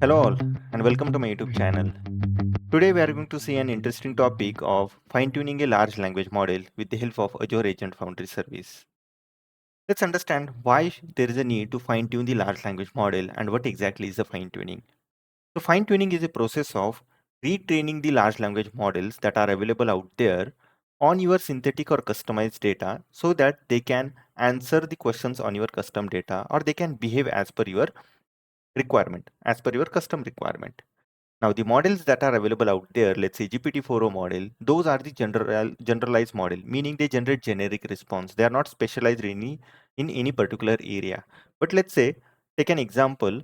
Hello all and welcome to my YouTube channel. Today we are going to see an interesting topic of fine-tuning a large language model with the help of Azure Agent Foundry service. Let's understand why there is a need to fine-tune the large language model and what exactly is the fine-tuning. So fine-tuning is a process of retraining the large language models that are available out there on your synthetic or customized data so that they can answer the questions on your custom data or they can behave as per your requirement, as per your custom requirement. Now, the models that are available out there, let's say GPT-4o model, those are the generalized model, meaning they generate generic response. They are not specialized in any particular area. But let's say, take an example.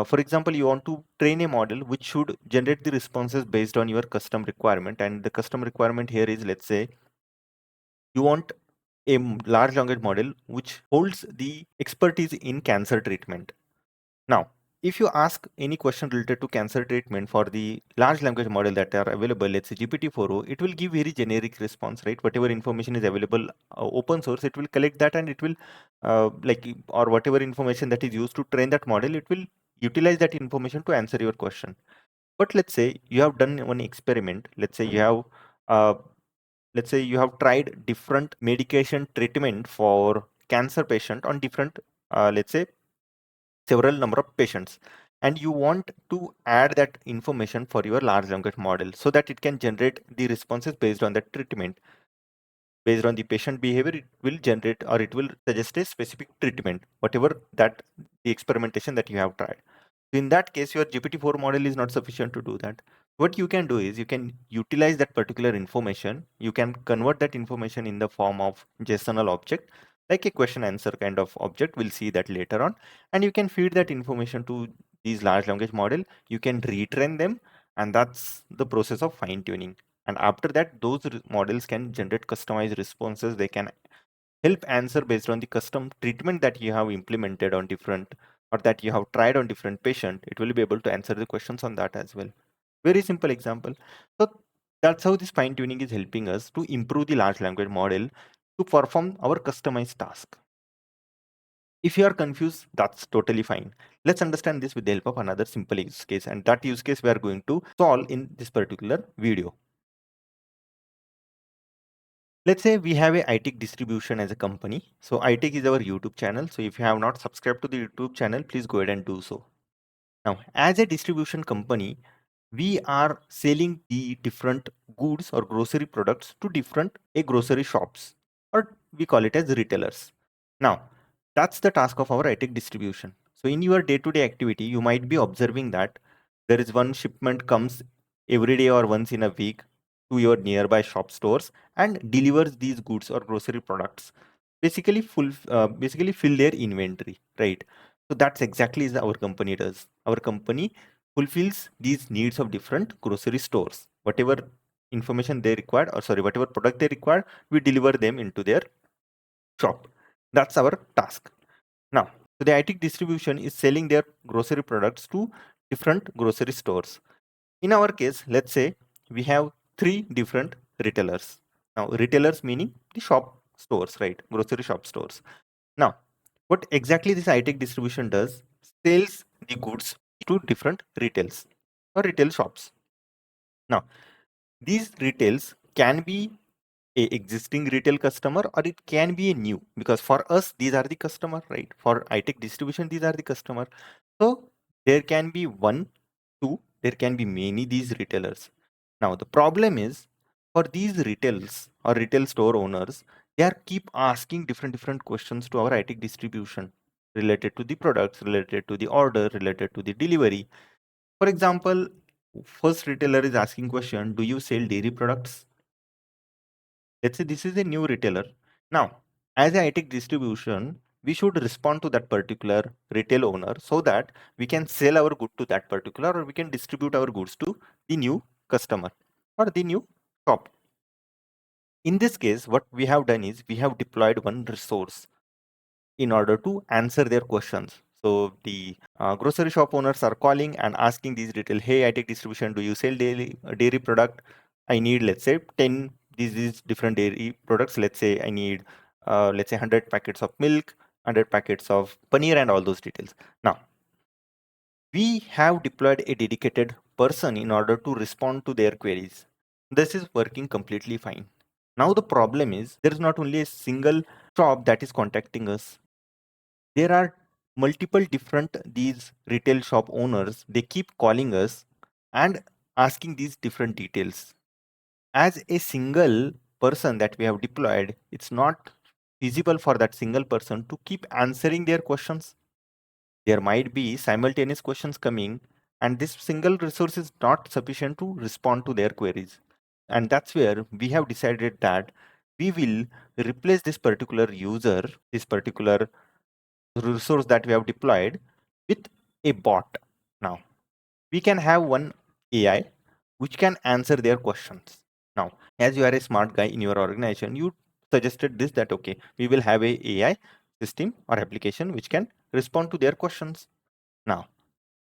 For example, you want to train a model which should generate the responses based on your custom requirement. And the custom requirement here is, let's say, you want a large language model which holds the expertise in cancer treatment. Now, if you ask any question related to cancer treatment for the large language model that are available, let's say GPT-4o, it will give very generic response, right? Whatever information is available open source, it will collect that and it will or whatever information that is used to train that model, it will utilize that information to answer your question. But let's say you have done one experiment. Uh, let's say you have tried different medication treatment for cancer patient on different, let's say several number of patients, and you want to add that information for your large language model so that it can generate the responses based on that treatment. Based on the patient behavior, it will generate or it will suggest a specific treatment, whatever that the experimentation that you have tried. In that case, your GPT-4 model is not sufficient to do that. What you can do is you can utilize that particular information. You can convert that information in the form of JSON object, like a question answer kind of object. We'll see that later on. And you can feed that information to these large language model. You can retrain them, and that's the process of fine tuning. And after that, those models can generate customized responses. They can help answer based on the custom treatment that you have implemented on different or that you have tried on different patient. It will be able to answer the questions on that as well. Very simple example. So that's how this fine tuning is helping us to improve the large language model to perform our customized task. If you are confused, that's totally fine. Let's understand this with the help of another simple use case, and that use case we are going to solve in this particular video. Let's say we have a AaiTech Distribution as a company. So AaiTech is our YouTube channel. So if you have not subscribed to the YouTube channel, please go ahead and do so. Now, as a distribution company, we are selling the different goods or grocery products to different grocery shops, or we call it as retailers. Now, that's the task of our AaiTech Distribution. So in your day-to-day activity, you might be observing that there is one shipment comes every day or once in a week to your nearby shop stores and delivers these goods or grocery products. Basically fill their inventory, right? So that's exactly as our company does. Our company fulfills these needs of different grocery stores. Whatever information they require, or sorry, whatever product they require, we deliver them into their shop. That's our task. Now, so the AaiTech Distribution is selling their grocery products to different grocery stores. In our case, let's say we have three different retailers. Now, retailers meaning the shop stores, right? Grocery shop stores. Now, what exactly this AaiTech Distribution does, sells the goods to different retails or retail shops. Now, these retails can be a existing retail customer or it can be a new, because for us these are the customer, right? For AaiTech Distribution, these are the customer. So there can be one, two, there can be many these retailers. Now the problem is, for these retails or retail store owners, they are keep asking different questions to our AaiTech Distribution related to the products, related to the order, related to the delivery. For example, first retailer is asking question, do you sell dairy products? Let's say this is a new retailer. Now, as a AaiTech Distribution, we should respond to that particular retail owner so that we can sell our good to that particular, or we can distribute our goods to the new customer or the new shop. In this case, what we have done is we have deployed one resource in order to answer their questions. So the grocery shop owners are calling and asking these retail, hey, AaiTech Distribution, do you sell dairy product? I need, let's say, 10 these different dairy products. Let's say I need, let's say 100 packets of milk, 100 packets of paneer and all those details. Now, We have deployed a dedicated person in order to respond to their queries. This is working completely fine. Now the problem is there is not only a single shop that is contacting us. There are multiple different these retail shop owners. They keep calling us and asking these different details. As a single person that we have deployed, it's not feasible for that single person to keep answering their questions. There might be simultaneous questions coming, and this single resource is not sufficient to respond to their queries. And that's where we have decided that we will replace this particular user, this particular resource that we have deployed with a bot. Now, we can have one AI which can answer their questions. Now, as you are a smart guy in your organization, you suggested this that okay, we will have a AI system or application which can respond to their questions. Now,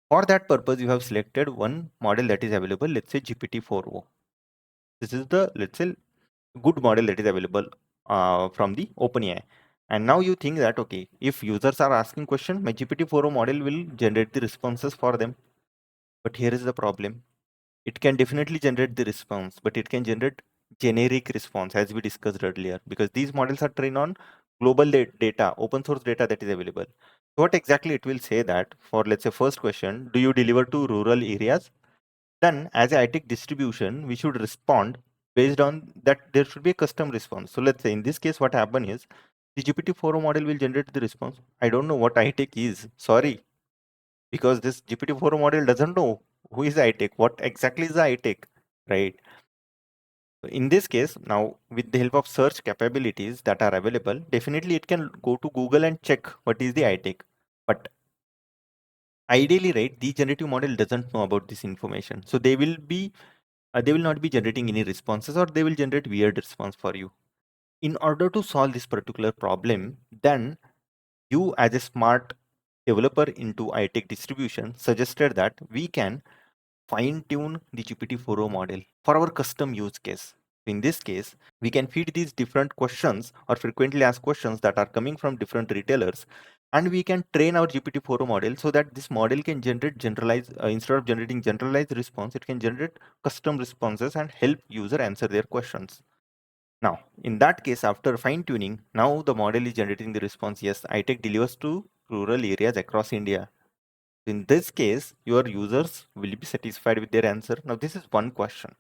for that purpose, you have selected one model that is available, let's say GPT-4o. This is the, let's say, good model that is available from the OpenAI. And now you think that, okay, if users are asking questions, my GPT-4o model will generate the responses for them. But here is the problem. It can definitely generate the response, but it can generate generic response as we discussed earlier, because these models are trained on global data, open source data that is available. So what exactly it will say that for, let's say, first question, do you deliver to rural areas? Then as a AaiTech distribution, we should respond based on that there should be a custom response. So let's say in this case, what happen is the GPT-4o model will generate the response. I don't know what AaiTech is. Sorry, because this GPT-4o model doesn't know who is AaiTech, what exactly is the AaiTech, right? So in this case, now with the help of search capabilities that are available, definitely it can go to Google and check what is the AaiTech. But ideally, right, the generative model doesn't know about this information. So they will not be generating any responses, or they will generate weird response for you. In order to solve this particular problem, then you as a smart developer into AaiTech distribution suggested that we can fine tune the GPT-4o model for our custom use case. In this case, we can feed these different questions or frequently asked questions that are coming from different retailers, and we can train our GPT-4o model so that this model can generate generalized, instead of generating generalized response, it can generate custom responses and help user answer their questions. Now, in that case, after fine tuning, now the model is generating the response, yes, AaiTech delivers to rural areas across India. In this case, your users will be satisfied with their answer. Now, this is one question.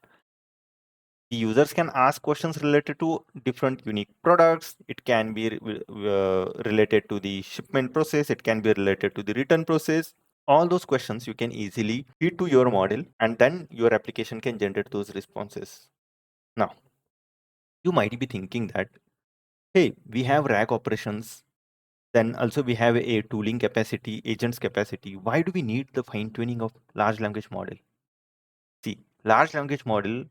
The users can ask questions related to different unique products. It can be related to the shipment process. It can be related to the return process. All those questions you can easily feed to your model, and then your application can generate those responses. Now, you might be thinking that, hey, we have RAG operations. Then also we have a tooling capacity, agents capacity. Why do we need the fine tuning of large language model? See, large language model,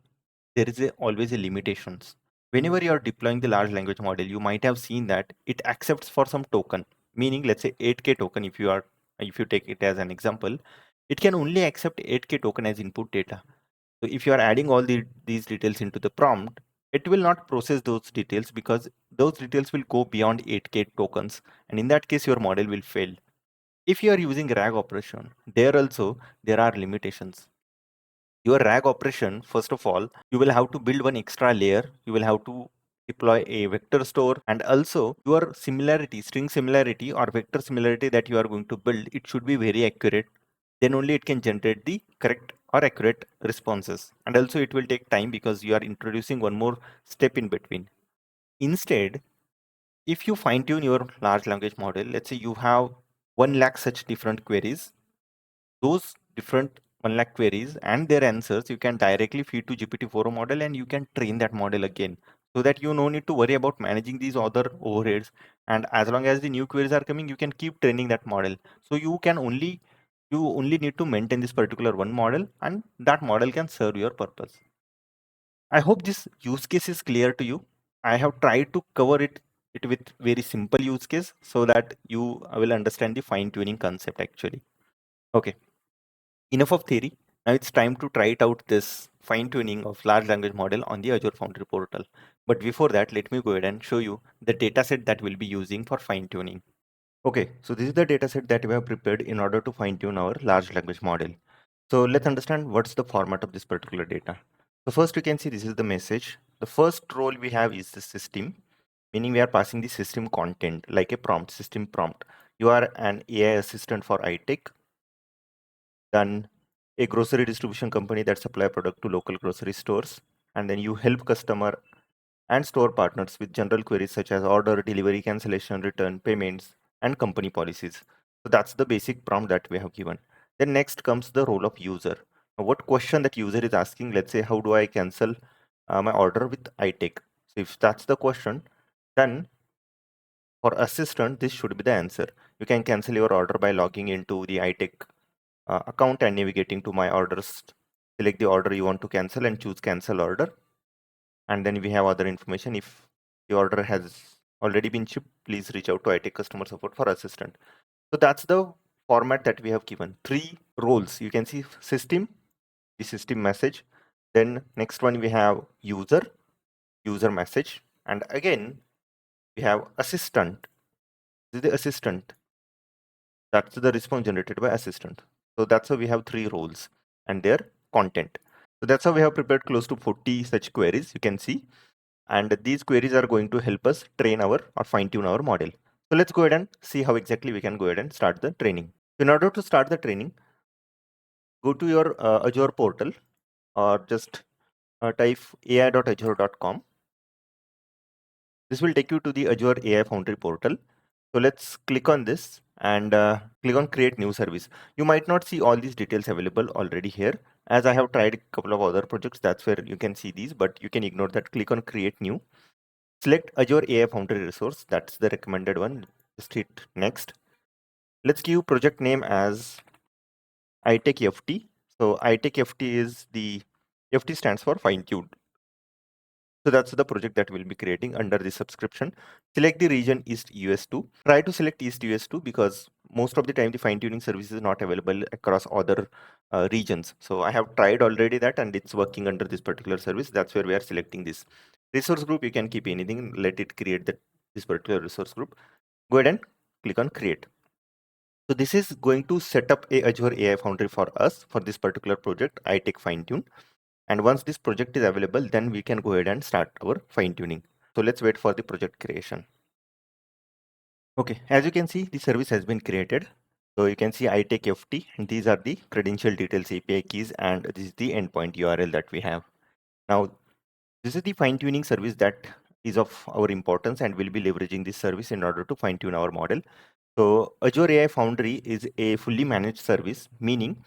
there is always a limitations. Whenever you are deploying the large language model, you might have seen that it accepts for some token, meaning let's say 8K token. If you take it as an example, it can only accept 8K token as input data. So if you are adding all these details into the prompt, it will not process those details because those details will go beyond 8K tokens. And in that case, your model will fail. If you are using RAG operation, there also there are limitations. Your RAG operation, first of all, you will have to build one extra layer. You will have to deploy a vector store, and also your similarity, string similarity or vector similarity that you are going to build, it should be very accurate. Then only it can generate the correct or accurate responses. And also it will take time because you are introducing one more step in between. Instead, if you fine tune your large language model, let's say you have 1 lakh such different queries, those different 1 lakh queries and their answers you can directly feed to GPT-4o model, and you can train that model again, so that you no need to worry about managing these other overheads. And as long as the new queries are coming, you can keep training that model. So you only need to maintain this particular one model, and that model can serve your purpose. I hope this use case is clear to you. I have tried to cover it with very simple use case so that you will understand the fine tuning concept actually. Okay. Enough of theory. Now it's time to try it out this fine tuning of large language model on the Azure Foundry portal. But before that, let me go ahead and show you the dataset that we'll be using for fine tuning. Okay, so this is the dataset that we have prepared in order to fine tune our large language model. So let's understand what's the format of this particular data. So first you can see this is the message. The first role we have is the system, meaning we are passing the system content like a prompt, system prompt. You are an AI assistant for AaiTech, then a grocery distribution company that supply product to local grocery stores, and then you help customer and store partners with general queries such as order, delivery, cancellation, return, payments, and company policies. So that's the basic prompt that we have given. Then next comes the role of user. Now, what question that user is asking, let's say, how do I cancel my order with AaiTech? So if that's the question, then for assistant, this should be the answer. You can cancel your order by logging into the AaiTech account and navigating to my orders. Select the order you want to cancel and choose cancel order. And then we have other information. If the order has already been shipped, please reach out to AaiTech customer support for assistant. So that's the format that we have given. Three roles. You can see system, the system message. Then next one we have user, user message. And again, we have assistant. This is the assistant. That's the response generated by assistant. So that's how we have three roles and their content. So that's how we have prepared close to 40 such queries, you can see. And these queries are going to help us train our or fine tune our model. So let's go ahead and see how exactly we can go ahead and start the training. In order to start the training, go to your Azure portal or just type ai.azure.com. This will take you to the Azure AI Foundry portal. So let's click on this and click on create new service. You might not see all these details available already here. As I have tried a couple of other projects, that's where you can see these, but you can ignore that. Click on create new. Select Azure AI Foundry resource. That's the recommended one. Just hit next. Let's give project name as AaiTech FT. So AaiTech FT is the FT stands for fine tuned. So that's the project that we'll be creating under the subscription. Select the region East US2. Try to select East US2 because most of the time the fine tuning service is not available across other regions. So I have tried already that and it's working under this particular service. That's where we are selecting this. Resource group, you can keep anything, let it create this particular resource group. Go ahead and click on create. So this is going to set up a Azure AI Foundry for us for this particular project, AaiTech Fine Tune. And once this project is available, then we can go ahead and start our fine tuning. So let's wait for the project creation. Okay, as you can see, the service has been created. So you can see AaiTech FT, and these are the credential details, API keys, and this is the endpoint URL that we have. Now, this is the fine tuning service that is of our importance, and we'll be leveraging this service in order to fine tune our model. So Azure AI Foundry is a fully managed service, meaning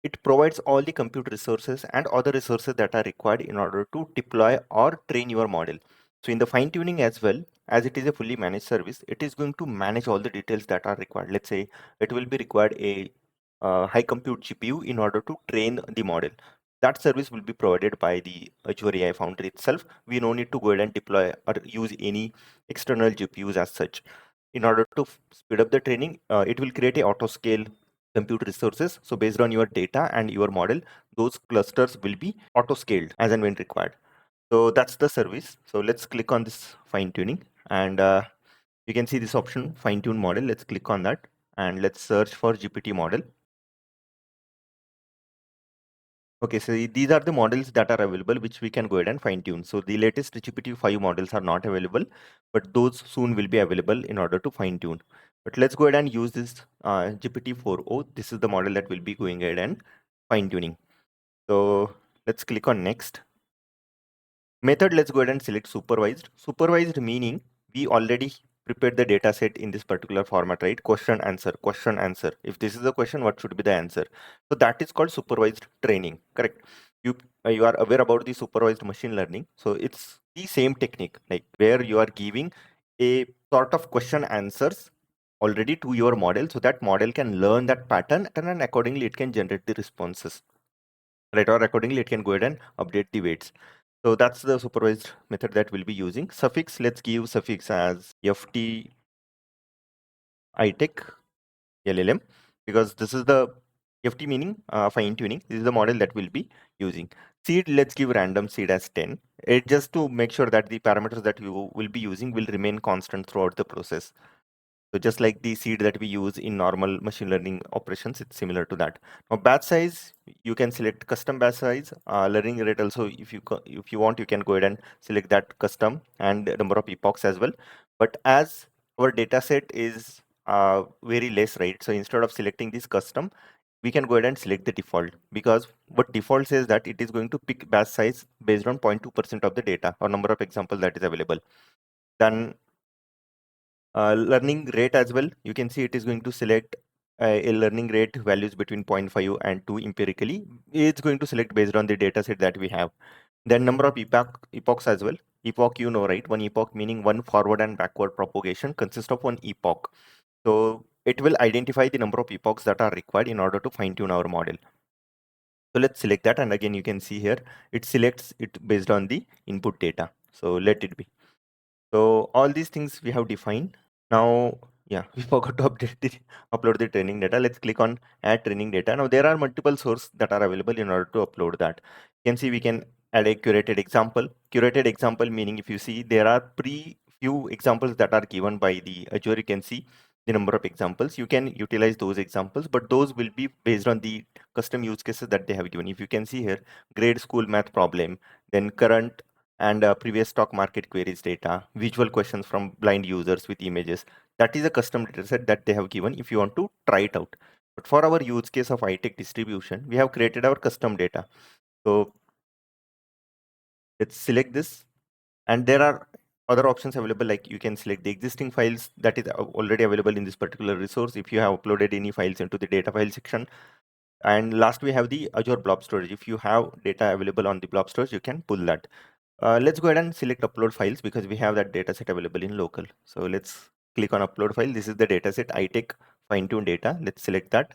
it provides all the compute resources and other resources that are required in order to deploy or train your model. So in the fine tuning as well, as it is a fully managed service, it is going to manage all the details that are required. Let's say it will be required a high compute GPU in order to train the model. That service will be provided by the Azure AI Foundry itself. We no need to go ahead and deploy or use any external GPUs as such. In order to speed up the training, it will create a auto scale compute resources. So based on your data and your model, those clusters will be auto scaled as and when required. So that's the service. So let's click on this fine tuning and you can see this option fine tune model. Let's click on that and let's search for GPT model. Okay, so these are the models that are available which we can go ahead and fine tune. So the latest GPT-5 models are not available, but those soon will be available in order to fine tune. But let's go ahead and use this GPT-4o. This is the model that will be going ahead and fine tuning. So let's click on next. Method, let's go ahead and select supervised. Supervised meaning we already prepared the data set in this particular format, right? Question, answer, question, answer. If this is the question, what should be the answer? So that is called supervised training, correct? You are aware about the supervised machine learning. So it's the same technique, like where you are giving a sort of question answers already to your model so that model can learn that pattern and accordingly it can generate the responses, right? Or accordingly it can go ahead and update the weights. So that's the supervised method that we'll be using. Suffix, let's give suffix as FT AaiTech LLM because this is the FT meaning fine tuning. This is the model that we'll be using. Seed, let's give random seed as 10. It just to make sure that the parameters that you will be using will remain constant throughout the process. So just like the seed that we use in normal machine learning operations, it's similar to that. Now batch size, you can select custom batch size. Learning rate also, if you want, you can go ahead and select that custom, and number of epochs as well. But as our data set is very less, right? So instead of selecting this custom, we can go ahead and select the default, because what default says that it is going to pick batch size based on 0.2% of the data or number of examples that is available. Then learning rate as well, you can see it is going to select a learning rate values between 0.5 and 2 empirically. It's going to select based on the data set that we have. Then number of epochs as well. Epoch, you know, right? One epoch meaning one forward and backward propagation consists of one epoch. So it will identify the number of epochs that are required in order to fine tune our model. So let's select that, and again you can see here it selects it based on the input data. So let it be. So all these things we have defined. Now, yeah, we forgot to upload the training data. Let's click on add training data. Now there are multiple sources that are available in order to upload that. You can see we can add a curated example. Curated example meaning, if you see, there are few examples that are given by the Azure. You can see the number of examples. You can utilize those examples, but those will be based on the custom use cases that they have given. If you can see here, grade school math problem, then current and previous stock market queries data, visual questions from blind users with images. That is a custom dataset that they have given if you want to try it out. But for our use case of AaiTech distribution, we have created our custom data. So let's select this. And there are other options available, like you can select the existing files that is already available in this particular resource if you have uploaded any files into the data file section. And last, we have the Azure blob storage. If you have data available on the blob storage, you can pull that. Let's go ahead and select upload files because we have that data set available in local. So let's click on upload file. This is the data set AaiTech fine-tune data. Let's select that.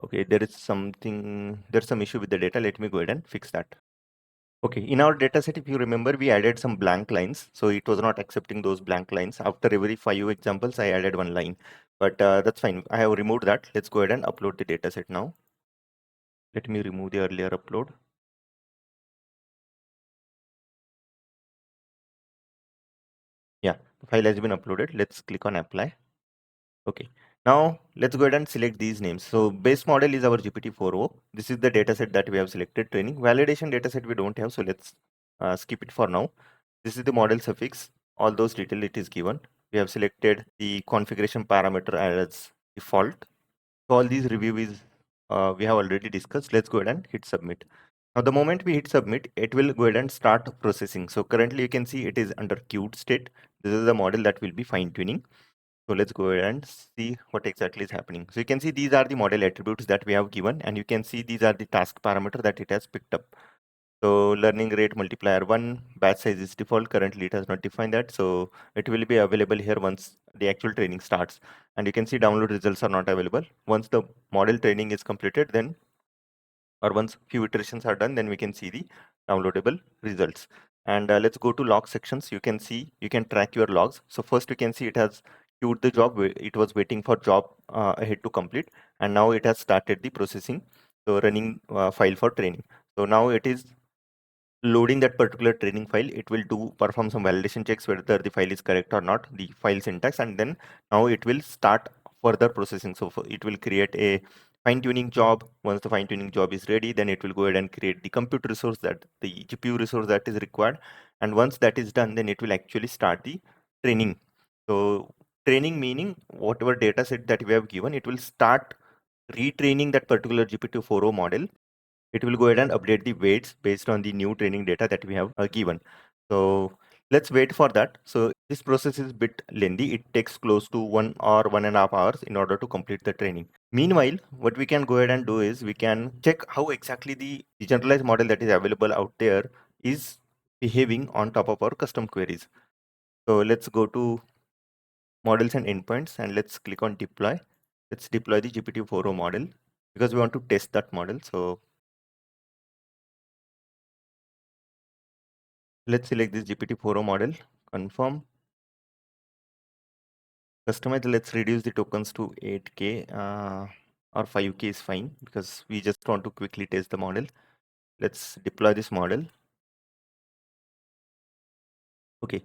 Okay, there's some issue with the data. Let me go ahead and fix that. Okay, in our data set, if you remember, we added some blank lines. So it was not accepting those blank lines. After every 5 examples, I added one line. But that's fine. I have removed that. Let's go ahead and upload the data set now. Let me remove the earlier upload. Yeah, the file has been uploaded. Let's click on apply. Okay, now let's go ahead and select these names. So base model is our GPT-4o. This is the dataset that we have selected. Training validation dataset we don't have, so let's skip it for now. This is the model suffix. All those detail it is given. We have selected the configuration parameter as default. So all these review is we have already discussed. Let's go ahead and hit submit. Now the moment we hit submit, it will go ahead and start processing. So currently you can see it is under queued state. This is the model that will be fine tuning. So let's go ahead and see what exactly is happening. So you can see these are the model attributes that we have given, and you can see these are the task parameter that it has picked up. So learning rate multiplier 1, batch size is default. Currently it has not defined that. So it will be available here once the actual training starts. And you can see download results are not available. Once the model training is completed, then or once few iterations are done, then we can see the downloadable results. And let's go to log sections. You can see, you can track your logs. So first you can see it has queued the job. It was waiting for job ahead to complete, and now it has started the processing. So running file for training. So now it is loading that particular training file. It will perform some validation checks whether the file is correct or not, the file syntax, and then now it will start further processing. So it will create a fine-tuning job. Once the fine-tuning job is ready, then it will go ahead and create the compute resource, that the GPU resource that is required. And once that is done, then it will actually start the training. So training meaning whatever data set that we have given, it will start retraining that particular GPT-4o model. It will go ahead and update the weights based on the new training data that we have given. So let's wait for that. So this process is a bit lengthy. It takes close to 1 or 1.5 hours in order to complete the training. Meanwhile, what we can go ahead and do is we can check how exactly the generalized model that is available out there is behaving on top of our custom queries. So let's go to models and endpoints, and let's click on deploy. Let's deploy the GPT-4o model because we want to test that model. So let's select this GPT-4o model, confirm, customize. Let's reduce the tokens to 8K or 5K is fine because we just want to quickly test the model. Let's deploy this model. Okay.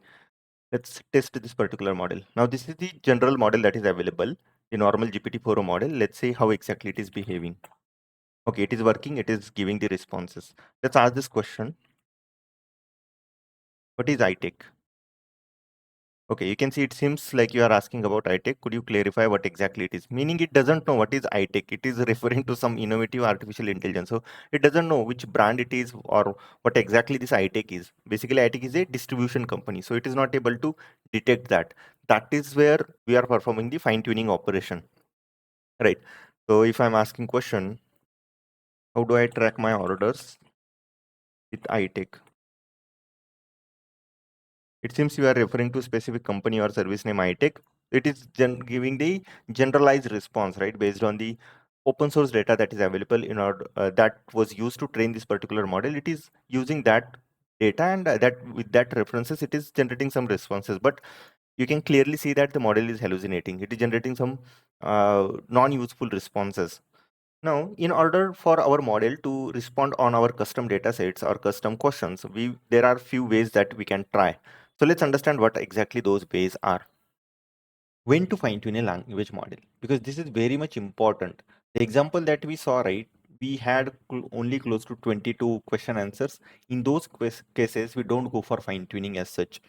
Let's test this particular model. Now, this is the general model that is available, the normal GPT-4o model. Let's see how exactly it is behaving. Okay, it is working. It is giving the responses. Let's ask this question. What is AaiTech? Okay, you can see it seems like you are asking about AaiTech. Could you clarify what exactly it is? Meaning it doesn't know what is AaiTech. It is referring to some innovative artificial intelligence. So it doesn't know which brand it is or what exactly this AaiTech is. Basically, AaiTech is a distribution company. So it is not able to detect that. That is where we are performing the fine-tuning operation. Right. So if I'm asking question, how do I track my orders with AaiTech? It seems you are referring to specific company or service name AaiTech. It is giving the generalized response, right, based on the open source data that is available in order that was used to train this particular model. It is using that data and that with that references, it is generating some responses. But you can clearly see that the model is hallucinating. It is generating some non-useful responses. Now, in order for our model to respond on our custom data sets or custom questions, there are few ways that we can try. So let's understand what exactly those ways are. When to fine tune a language model? Because this is very much important. The example that we saw, right? We had only close to 22 question answers. In those cases, we don't go for fine tuning as such.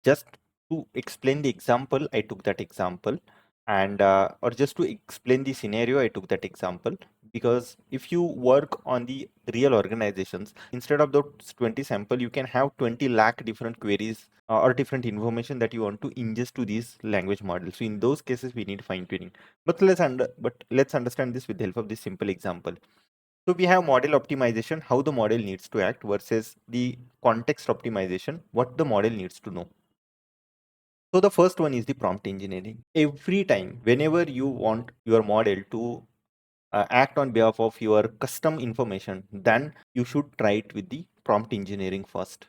Just to explain the example, I took that example, and or just to explain the scenario, I took that example. Because if you work on the real organizations, instead of those 20 sample, you can have 20 lakh different queries or different information that you want to ingest to these language models. So in those cases, we need fine tuning. But let's understand this with the help of this simple example. So we have model optimization, how the model needs to act versus the context optimization, what the model needs to know. So the first one is the prompt engineering. Every time, whenever you want your model to act on behalf of your custom information, then you should try it with the prompt engineering first.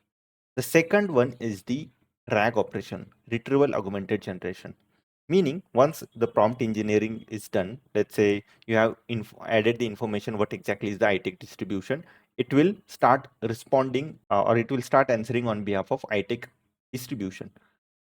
The second one is the RAG operation, retrieval augmented generation. Meaning, once the prompt engineering is done, let's say you have added the information what exactly is the AaiTech distribution, it will start responding or it will start answering on behalf of AaiTech distribution.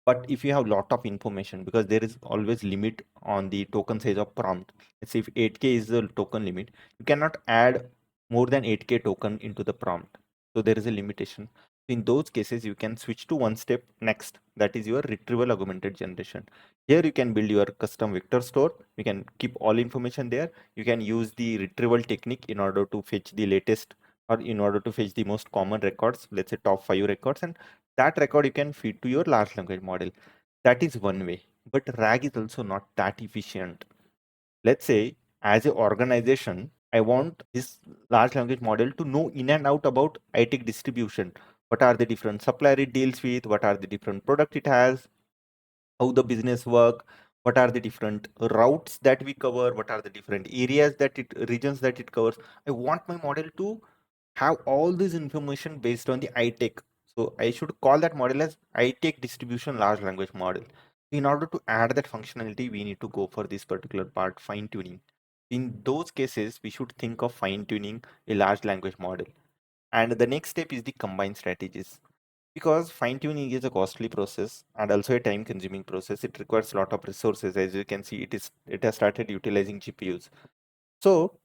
But if you have lot of information, because there is always limit on the token size of prompt, let's say if 8k is the token limit, you cannot add more than 8k token into the prompt. So there is a limitation. In those cases, you can switch to one step next, that is your retrieval augmented generation. Here you can build your custom vector store. You can keep all information there. You can use the retrieval technique in order to fetch the latest or in order to fetch the most common records, let's say top 5 records, and that record you can feed to your large language model. That is one way. But RAG is also not that efficient. Let's say, as an organization, I want this large language model to know in and out about AaiTech distribution. What are the different supplier it deals with? What are the different product it has? How the business work? What are the different routes that we cover? What are the different areas that regions that it covers? I want my model to have all this information based on the AaiTech. So I should call that model as AaiTech distribution large language model. In order to add that functionality, we need to go for this particular part, fine tuning. In those cases, we should think of fine tuning a large language model. And the next step is the combined strategies. Because fine tuning is a costly process and also a time consuming process. It requires a lot of resources. As you can see, it has started utilizing GPUs. So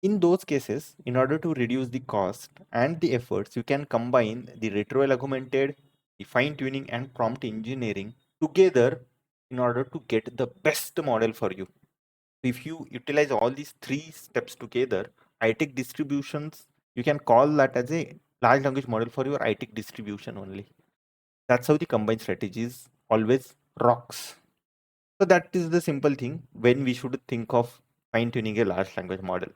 in those cases, in order to reduce the cost and the efforts, you can combine the retrieval augmented, the fine tuning, and prompt engineering together in order to get the best model for you. If you utilize all these three steps together, AaiTech distributions, you can call that as a large language model for your AaiTech distribution only. That's how the combined strategies always rocks. So that is the simple thing when we should think of fine tuning a large language model.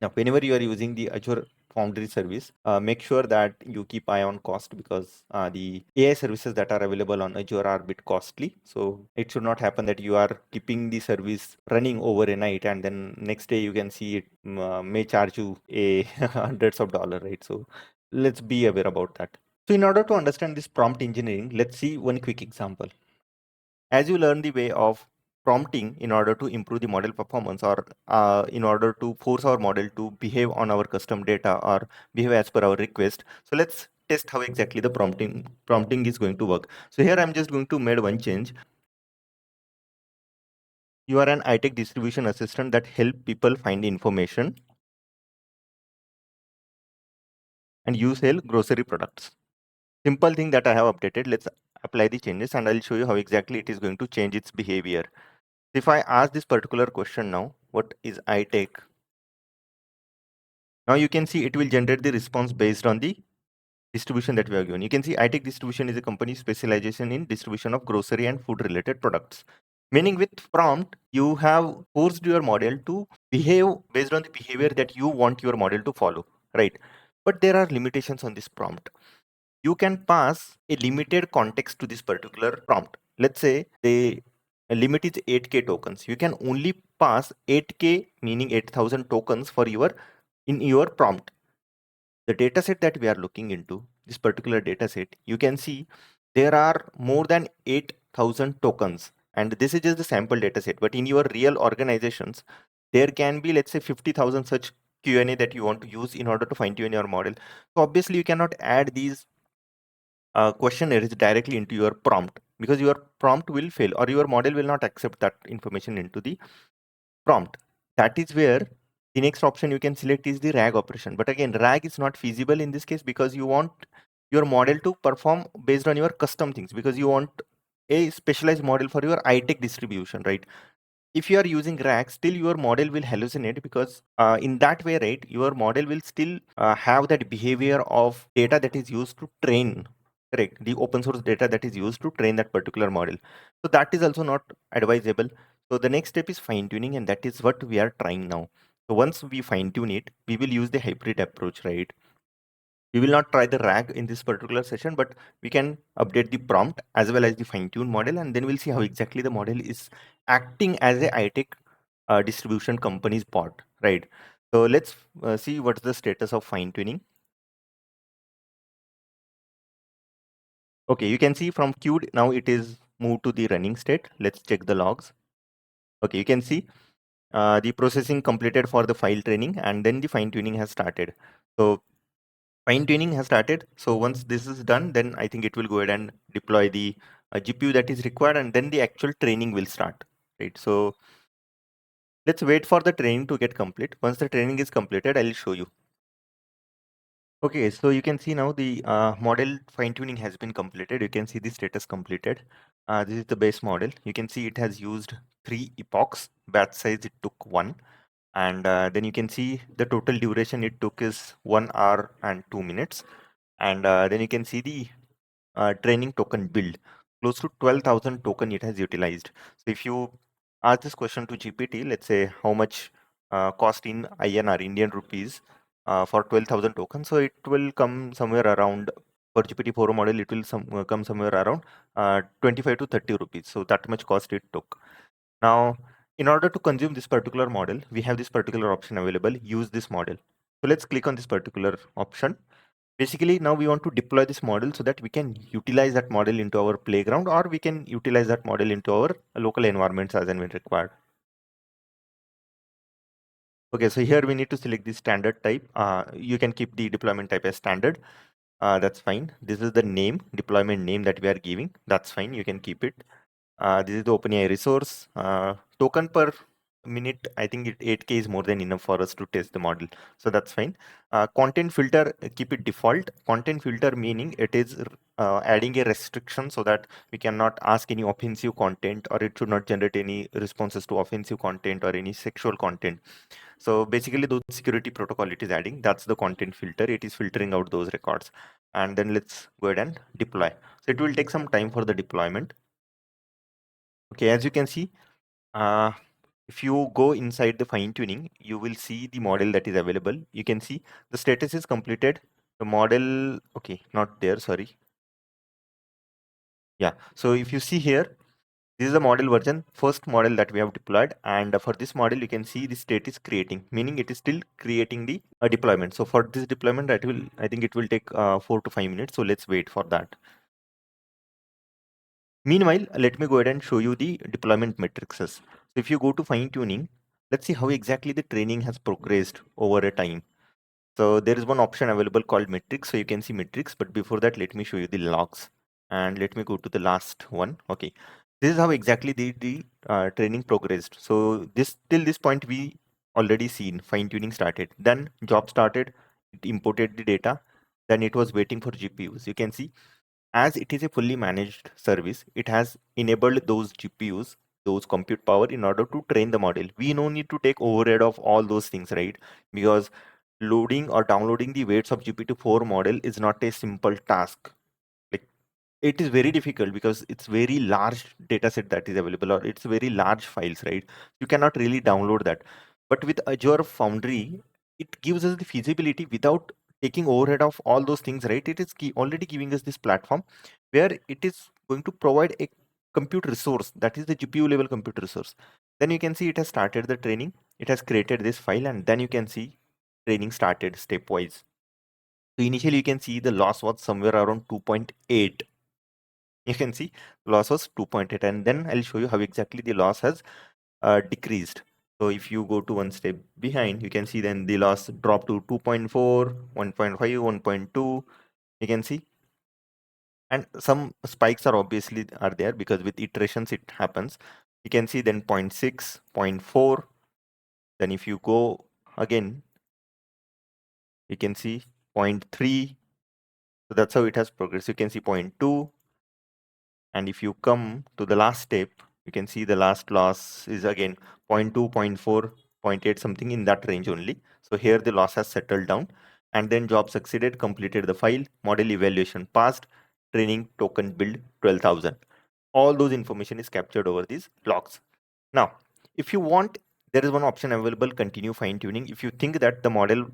Now, whenever you are using the Azure Foundry service, make sure that you keep eye on cost because the AI services that are available on Azure are a bit costly. So it should not happen that you are keeping the service running over a night and then next day you can see it may charge you a hundreds of dollars, right? So let's be aware about that. So in order to understand this prompt engineering, let's see one quick example. As you learn the way of prompting in order to improve the model performance or in order to force our model to behave on our custom data or behave as per our request. So let's test how exactly the prompting is going to work. So here I'm just going to make one change. You are an AaiTech distribution assistant that help people find information, and you sell grocery products. Simple thing that I have updated. Let's apply the changes and I'll show you how exactly it is going to change its behavior. If I ask this particular question now, what is AaiTech? Now you can see it will generate the response based on the distribution that we have given. You can see AaiTech Distribution is a company specialization in distribution of grocery and food related products. Meaning with prompt, you have forced your model to behave based on the behavior that you want your model to follow, right? But there are limitations on this prompt. You can pass a limited context to this particular prompt. Let's say the limit is 8k tokens. You can only pass 8k, meaning 8,000 tokens for your in your prompt. The dataset that we are looking into, this particular dataset, you can see there are more than 8,000 tokens. And this is just the sample dataset. But in your real organizations, there can be, let's say, 50,000 such Q&A that you want to use in order to fine tune your model. So obviously, you cannot add these questionnaires directly into your prompt because your prompt will fail or your model will not accept that information into the prompt. That is where the next option you can select is the RAG operation. But again, RAG is not feasible in this case because you want your model to perform based on your custom things, because you want a specialized model for your AaiTech distribution, right? If you are using RAG, still your model will hallucinate because in that way, right, your model will still have that behavior of data that is used to train, correct? The open source data that is used to train that particular model. So that is also not advisable. So the next step is fine tuning, and that is what we are trying now. So once we fine tune it, we will use the hybrid approach, right? We will not try the RAG in this particular session, but we can update the prompt as well as the fine-tune model, and then we'll see how exactly the model is acting as a AaiTech distribution company's bot, right? So let's see what's the status of fine-tuning. Okay, you can see from queued, now it is moved to the running state. Let's check the logs. Okay, you can see the processing completed for the file training, and then the fine-tuning has started. So fine tuning has started. So once this is done, then I think it will go ahead and deploy the GPU that is required, and then the actual training will start, right? So let's wait for the training to get complete. Once the training is completed, I'll show you. Okay, so you can see now the model fine tuning has been completed. You can see the status completed. This is the base model. You can see it has used 3 epochs. Batch size it took 1. And then you can see the total duration it took is 1 hour and 2 minutes. And then you can see the training token build. Close to 12,000 token it has utilized. So if you ask this question to GPT, let's say how much cost in INR, Indian rupees, for 12,000 tokens, so it will come somewhere around, for GPT-4o model, it will come somewhere around 25 to 30 rupees. So that much cost it took. Now, in order to consume this particular model, we have this particular option available, use this model. So let's click on this particular option. Basically, now we want to deploy this model so that we can utilize that model into our playground, or we can utilize that model into our local environments as and when required. Okay, so here we need to select the standard type. You can keep the deployment type as standard. That's fine. This is the name, deployment name that we are giving. That's fine. You can keep it. This is the OpenAI resource. Token per minute, I think 8K is more than enough for us to test the model. So that's fine. Content filter, keep it default. Content filter meaning it is adding a restriction so that we cannot ask any offensive content, or it should not generate any responses to offensive content or any sexual content. So basically those security protocol it is adding, that's the content filter. It is filtering out those records. And then let's go ahead and deploy. So it will take some time for the deployment. Okay, as you can see, uh, if you go inside the fine tuning, you will see the model that is available. You can see the status is completed. The model, okay, not there, sorry. Yeah, so if you see here, this is the model version, first model that we have deployed. And for this model, you can see the state is creating, meaning it is still creating the deployment. So for this deployment, I think it will take 4 to 5 minutes. So let's wait for that. Meanwhile, let me go ahead and show you the deployment matrices. So if you go to fine tuning, let's see how exactly the training has progressed over a time. So there is one option available called metrics. So you can see metrics, but before that, let me show you the logs. And let me go to the last one. Okay. This is how exactly the training progressed. So this till this point, we already seen fine tuning started. Then job started, it imported the data. Then it was waiting for GPUs. You can see as it is a fully managed service, it has enabled those GPUs, those compute power in order to train the model. We no need to take overhead of all those things, right? Because loading or downloading the weights of GPT-4 model is not a simple task. Like it is very difficult because it's very large data set that is available, or it's very large files, right? You cannot really download that. But with Azure Foundry, it gives us the feasibility without taking overhead of all those things, right? It is already giving us this platform where it is going to provide a compute resource, that is the GPU level compute resource. Then you can see it has started the training, it has created this file, and then you can see training started stepwise. So initially you can see the loss was somewhere around 2.8. You can see loss was 2.8, and then I'll show you how exactly the loss has decreased. So if you go to one step behind, you can see then the loss dropped to 2.4, 1.5, 1.2. You can see, and some spikes are obviously are there because with iterations it happens. You can see then 0.6, 0.4. Then if you go again, you can see 0.3. So that's how it has progressed. You can see 0.2. And if you come to the last step, you can see the last loss is again 0.2, 0.4, 0.8, something in that range only. So here the loss has settled down, and then job succeeded, completed the file, model evaluation passed, training token build 12,000. All those information is captured over these logs. Now, if you want, there is one option available, continue fine tuning. If you think that the model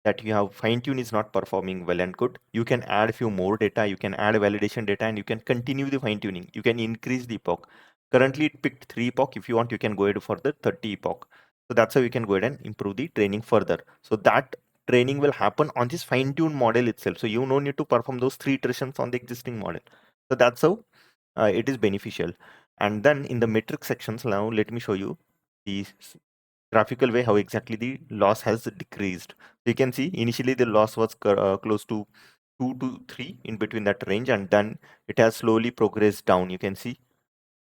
that you have fine tuned is not performing well and good, you can add a few more data, you can add a validation data, and you can continue the fine tuning. You can increase the epoch. Currently it picked 3 epoch. If you want, you can go ahead for the 30 epoch. So that's how you can go ahead and improve the training further. So that training will happen on this fine tuned model itself. So you no need to perform those 3 iterations on the existing model. So that's how it is beneficial. And then in the metric sections, now let me show you the graphical way how exactly the loss has decreased. So you can see initially the loss was close to 2 to 3 in between that range, and then it has slowly progressed down. You can see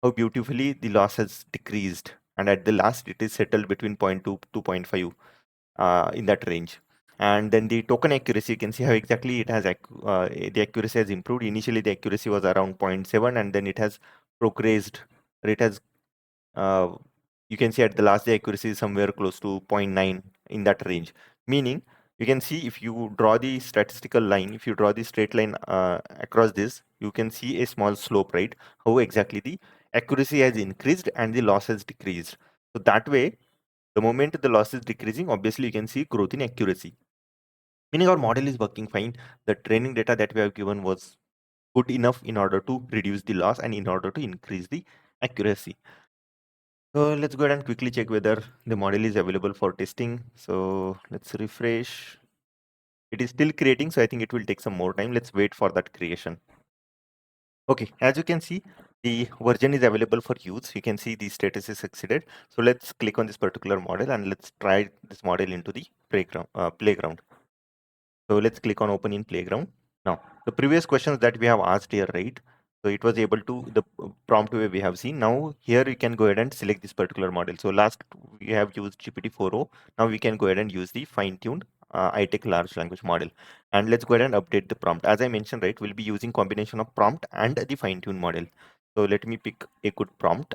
how beautifully the loss has decreased, and at the last it is settled between 0.2 to 0.5 in that range. And then the token accuracy, you can see how exactly it has the accuracy has improved. Initially the accuracy was around 0.7, and then it has progressed, or it has uh, you can see at the last the accuracy is somewhere close to 0.9 in that range. Meaning you can see if you draw the statistical line, if you draw the straight line across this, you can see a small slope, right? How exactly the accuracy has increased and the loss has decreased. So that way, the moment the loss is decreasing, obviously you can see growth in accuracy. Meaning our model is working fine. The training data that we have given was good enough in order to reduce the loss and in order to increase the accuracy. So let's go ahead and quickly check whether the model is available for testing. So let's refresh. It is still creating, so I think it will take some more time. Let's wait for that creation. Okay, as you can see, the version is available for use. You can see the status is succeeded. So let's click on this particular model and let's try this model into the playground. So let's click on open in playground. Now, the previous questions that we have asked here, right? So it was able to, the prompt way we have seen. Now here you can go ahead and select this particular model. So last we have used GPT-4o. Now we can go ahead and use the fine-tuned AaiTech large language model. And let's go ahead and update the prompt. As I mentioned, right, we'll be using combination of prompt and the fine-tuned model. So let me pick a good prompt.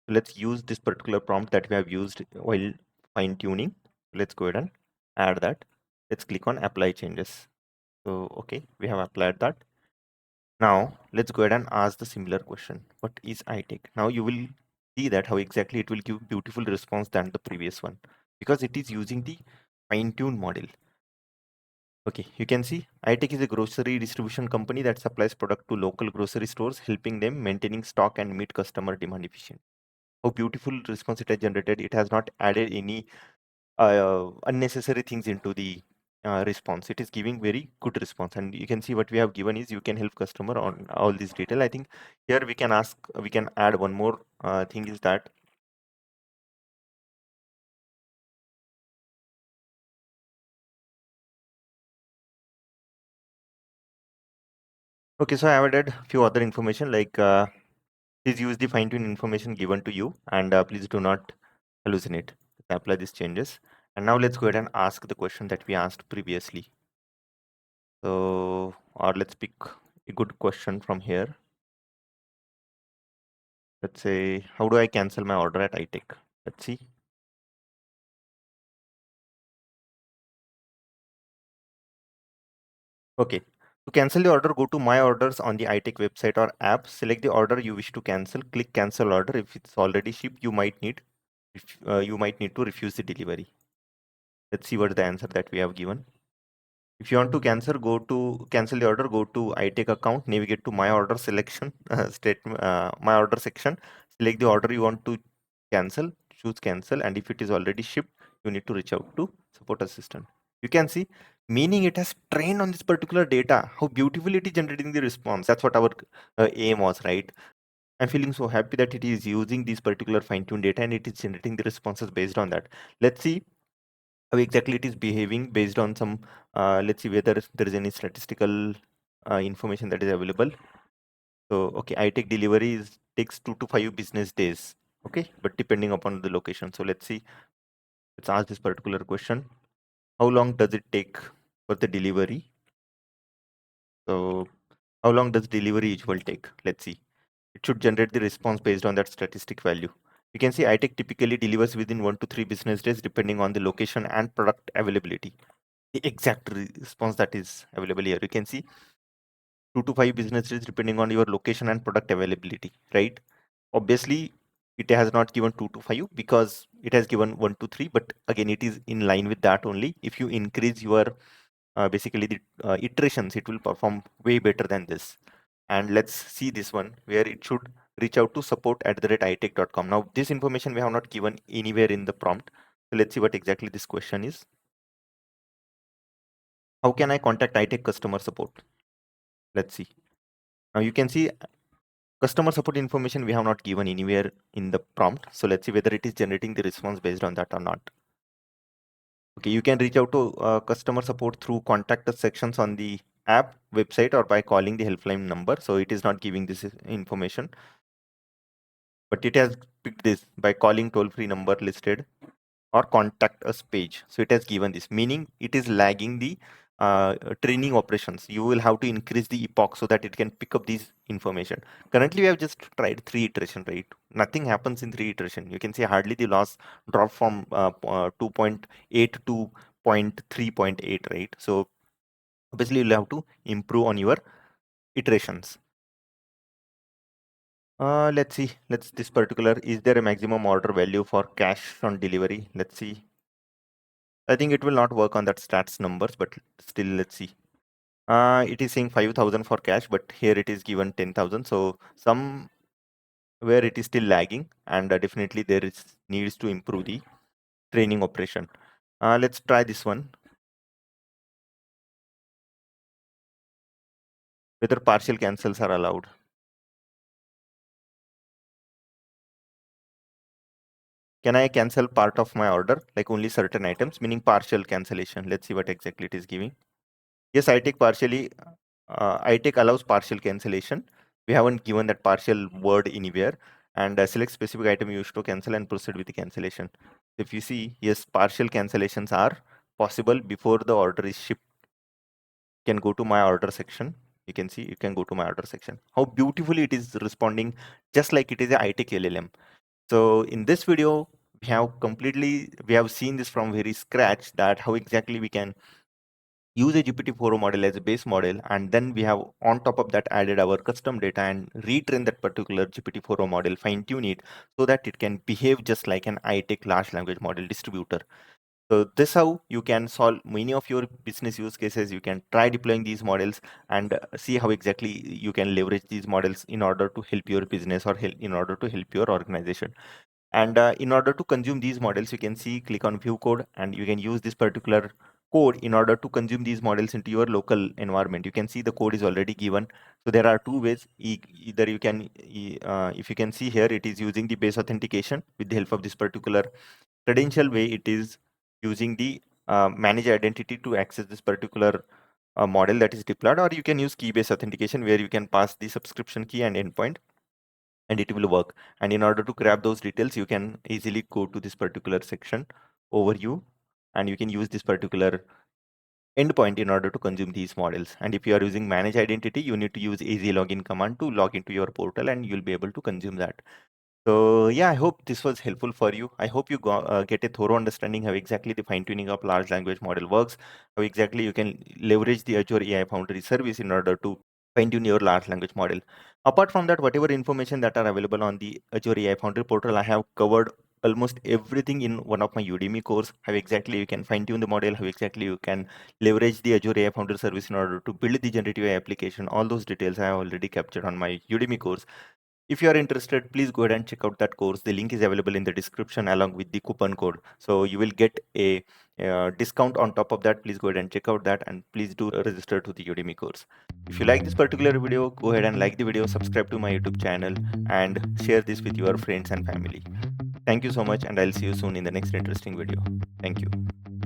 Let's use this particular prompt that we have used while fine-tuning. Let's go ahead and add that. Let's click on apply changes. So, okay, we have applied that. Now, let's go ahead and ask the similar question. What is AaiTech? Now, you will see that how exactly it will give beautiful response than the previous one because it is using the fine-tuned model. Okay, you can see AaiTech is a grocery distribution company that supplies product to local grocery stores, helping them maintaining stock and meet customer demand efficient. How beautiful response it has generated. It has not added any unnecessary things into the response. It is giving very good response, and you can see what we have given is you can help customer on all this detail. I think here we can add one more thing is that Okay, so I have added few other information like please use the fine-tune information given to you and please do not hallucinate. Apply these changes. And now let's go ahead and ask the question that we asked previously. So, or let's pick a good question from here. Let's say, how do I cancel my order at AaiTech? Let's see. Okay. To cancel the order, go to My Orders on the AaiTech website or app. Select the order you wish to cancel. Click Cancel Order. If it's already shipped, you might need to refuse the delivery. Let's see what the answer that we have given. If you want to cancel the order, go to AaiTech account, navigate to My Order selection, My Order section. Select the order you want to cancel. Choose Cancel, and if it is already shipped, you need to reach out to support assistant. You can see, meaning it has trained on this particular data, how beautifully it is generating the response. That's what our aim was, right? I'm feeling so happy that it is using this particular fine-tuned data and it is generating the responses based on that. Let's see how exactly it is behaving based on some, let's see whether there is any statistical information that is available. So, okay, AaiTech delivery takes 2 to 5 business days. Okay, but depending upon the location. So let's see, let's ask this particular question. How long does it take for the delivery? So how long does delivery usually take? Let's see. It should generate the response based on that statistic value. You can see AaiTech typically delivers within 1 to 3 business days depending on the location and product availability. The exact response that is available here. You can see 2 to 5 business days depending on your location and product availability, right? Obviously, it has not given 2 to 5 because it has given 1 to 3, but again, it is in line with that only. If you increase your basically the iterations, it will perform way better than this. And let's see this one where it should reach out to support@aitech.com. Now, this information we have not given anywhere in the prompt. So let's see what exactly this question is. How can I contact AaiTech customer support? Let's see. Now you can see customer support information we have not given anywhere in the prompt. So let's see whether it is generating the response based on that or not. Okay, you can reach out to customer support through contact us sections on the app, website, or by calling the helpline number. So it is not giving this information, but it has picked this by calling toll-free number listed or contact us page. So it has given this, meaning it is lagging the training operations. You will have to increase the epoch so that it can pick up these information. Currently, we have just tried 3 iteration, right? Nothing happens in 3 iteration. You can see hardly the loss drop from 2.8 to 0.3.8, right? So obviously, you'll have to improve on your iterations. Let's see. This particular, is there a maximum order value for cash on delivery? Let's see. I think it will not work on that stats numbers, but still, let's see. It is saying 5,000 for cash, but here it is given 10,000. So somewhere it is still lagging, and definitely there is needs to improve the training operation. Let's try this one. Whether partial cancels are allowed. Can I cancel part of my order, like only certain items, meaning partial cancellation? Let's see what exactly it is giving. Yes, AaiTech allows partial cancellation. We haven't given that partial word anywhere. And select specific item you wish to cancel and proceed with the cancellation. If you see, yes, partial cancellations are possible before the order is shipped. You can go to my order section. You can see, you can go to my order section. How beautifully it is responding, just like it is a AaiTech LLM. So in this video, we have seen this from very scratch, that how exactly we can use a GPT-4o model as a base model, and then we have on top of that added our custom data and retrain that particular GPT-4o model, fine tune it so that it can behave just like an AaiTech large language model distributor. So this how you can solve many of your business use cases. You can try deploying these models and see how exactly you can leverage these models in order to help your business or in order to help your organization. And in order to consume these models, you can see, click on view code, and you can use this particular code in order to consume these models into your local environment. You can see the code is already given. So there are two ways. Either you can, if you can see here, it is using the base authentication with the help of this particular credential way. It is using the manage identity to access this particular a model that is deployed, or you can use key-based authentication where you can pass the subscription key and endpoint and it will work. And in order to grab those details, you can easily go to this particular section overview, and you can use this particular endpoint in order to consume these models. And if you are using manage identity, you need to use AZ login command to log into your portal, and you'll be able to consume that. So yeah, I hope this was helpful for you. I hope you get a thorough understanding how exactly the fine-tuning of large language model works, how exactly you can leverage the Azure AI Foundry service in order to fine-tune your large language model. Apart from that, whatever information that are available on the Azure AI Foundry portal, I have covered almost everything in one of my Udemy course, how exactly you can fine-tune the model, how exactly you can leverage the Azure AI Foundry service in order to build the generative AI application. All those details I have already captured on my Udemy course. If you are interested, please go ahead and check out that course. The link is available in the description along with the coupon code. So you will get a discount on top of that. Please go ahead and check out that, and please do register to the Udemy course. If you like this particular video, go ahead and like the video, subscribe to my YouTube channel, and share this with your friends and family. Thank you so much, and I'll see you soon in the next interesting video. Thank you.